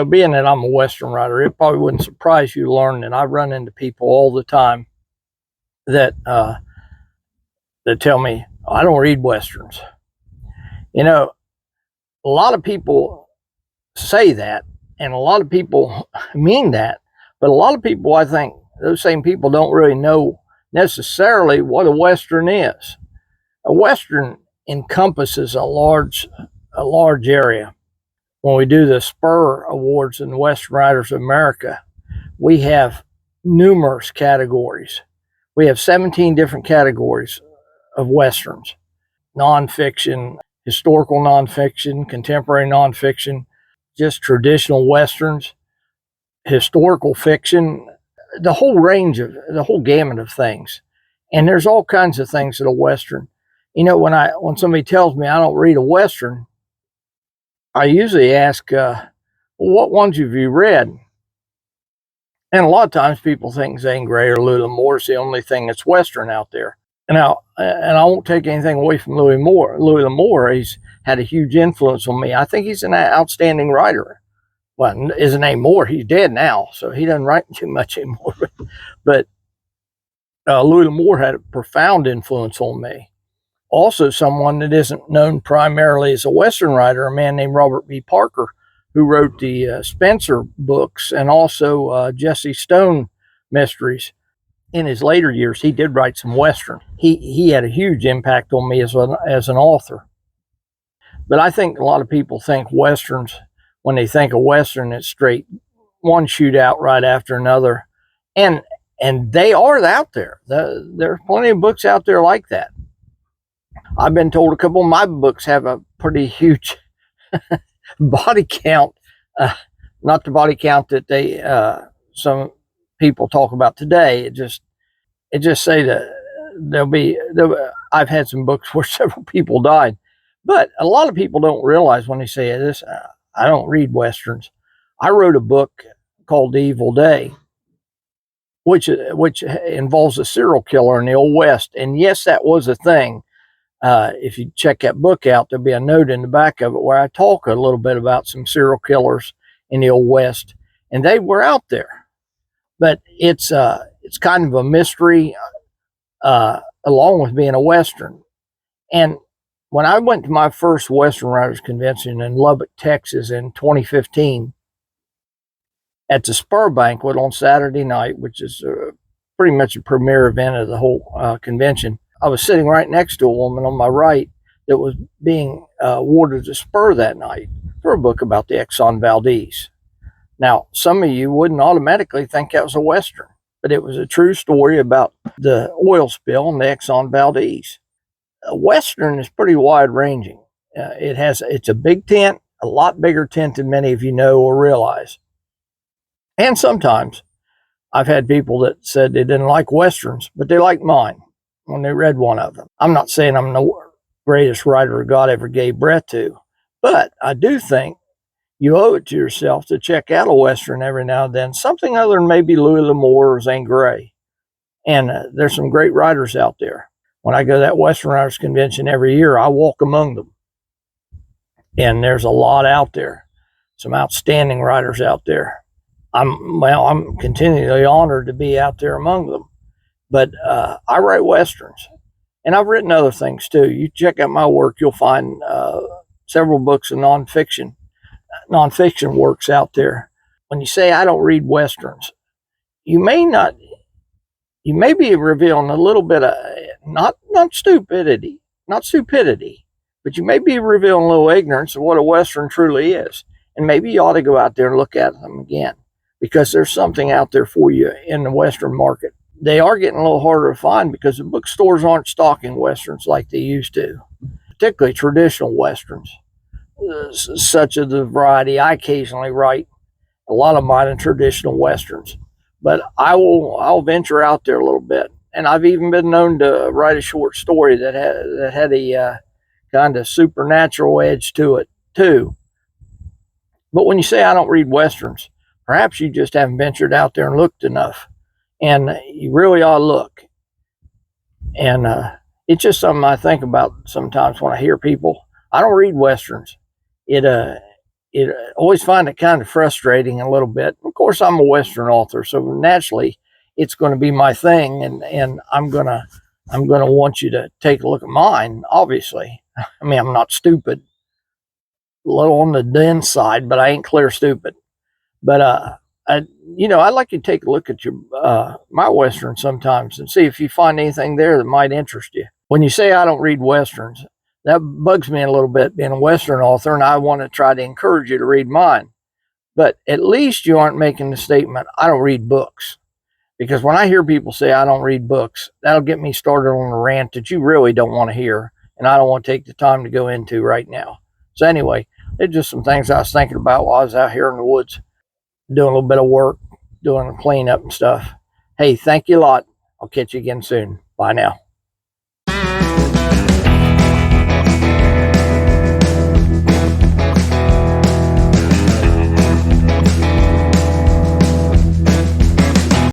being that I'm a Western writer, it probably wouldn't surprise you to learn that I run into people all the time that that tell me, I don't read Westerns. A lot of people say that, and a lot of people mean that, but a lot of people, I think, those same people don't really know necessarily what a Western is. A Western encompasses a large area. When we do the Spur Awards in the Western Writers of America, we have numerous categories. We have 17 different categories of Westerns: nonfiction, historical nonfiction, contemporary nonfiction, just traditional Westerns, historical fiction, the whole gamut of things. And there's all kinds of things that a Western. When somebody tells me I don't read a Western, I usually ask, what ones have you read? And a lot of times people think Zane Grey or Louis L'Amour is the only thing that's Western out there. And I won't take anything away from Louis L'Amour. Louis L'Amour, he's had a huge influence on me. I think he's an outstanding writer. Well, isn't anymore. He's dead now, so he doesn't write too much anymore. But Louis L'Amour had a profound influence on me. Also, someone that isn't known primarily as a Western writer, a man named Robert B. Parker, who wrote the Spencer books and also Jesse Stone mysteries. In his later years, he did write some Western. He had a huge impact on me as an author. But I think a lot of people think Westerns, when they think of Western, it's straight one shootout right after another. And they are out there. There are plenty of books out there like that. I've been told a couple of my books have a pretty huge body count. Not the body count that some people talk about today. It just say that I've had some books where several people died, but a lot of people don't realize when they say this. I don't read Westerns. I wrote a book called The Evil Day, which involves a serial killer in the Old West, and yes, that was a thing. If you check that book out, there'll be a note in the back of it where I talk a little bit about some serial killers in the Old West, and they were out there. But it's kind of a mystery, along with being a Western. And when I went to my first Western Writers Convention in Lubbock, Texas in 2015, at the Spur Banquet on Saturday night, which is pretty much a premier event of the whole convention, I was sitting right next to a woman on my right that was being awarded a Spur that night for a book about the Exxon Valdez. Now, some of you wouldn't automatically think that was a Western, but it was a true story about the oil spill in the Exxon Valdez. A Western is pretty wide-ranging. It's a big tent, a lot bigger tent than many of you know or realize. And sometimes I've had people that said they didn't like Westerns, but they liked mine when they read one of them. I'm not saying I'm the greatest writer God ever gave breath to, but I do think you owe it to yourself to check out a Western every now and then, something other than maybe Louis L'Amour or Zane Grey. And there's some great writers out there. When I go to that Western Writers Convention every year, I walk among them. And there's a lot out there, some outstanding writers out there. I'm continually honored to be out there among them. But I write Westerns, and I've written other things too. You check out my work, you'll find several books of nonfiction works out there. When you say I don't read Westerns, you may be revealing a little bit of not stupidity, but you may be revealing a little ignorance of what a Western truly is. And maybe you ought to go out there and look at them again, because there's something out there for you in the Western market. They are getting a little harder to find because the bookstores aren't stocking Westerns like they used to, particularly traditional Westerns, such as the variety I occasionally write. A lot of mine are traditional Westerns, but I'll venture out there a little bit. And I've even been known to write a short story that had a kind of supernatural edge to it too. But when you say I don't read Westerns, perhaps you just haven't ventured out there and looked enough. And you really ought to look. And it's just something I think about sometimes when I hear people. I don't read Westerns. It always find it kind of frustrating a little bit. Of course, I'm a Western author, so naturally it's going to be my thing, and I'm gonna want you to take a look at mine. Obviously, I mean, I'm not stupid, a little on the dense side, but I ain't clear stupid. But I'd like you to take a look at your my Western sometimes and see if you find anything there that might interest you. When you say I don't read Westerns, that bugs me a little bit, being a Western author, and I want to try to encourage you to read mine. But at least you aren't making the statement, I don't read books. Because when I hear people say I don't read books, that'll get me started on a rant that you really don't want to hear, and I don't want to take the time to go into right now. So anyway, it's just some things I was thinking about while I was out here in the woods doing a little bit of work, doing a cleanup and stuff. Hey, thank you a lot. I'll catch you again soon. Bye now.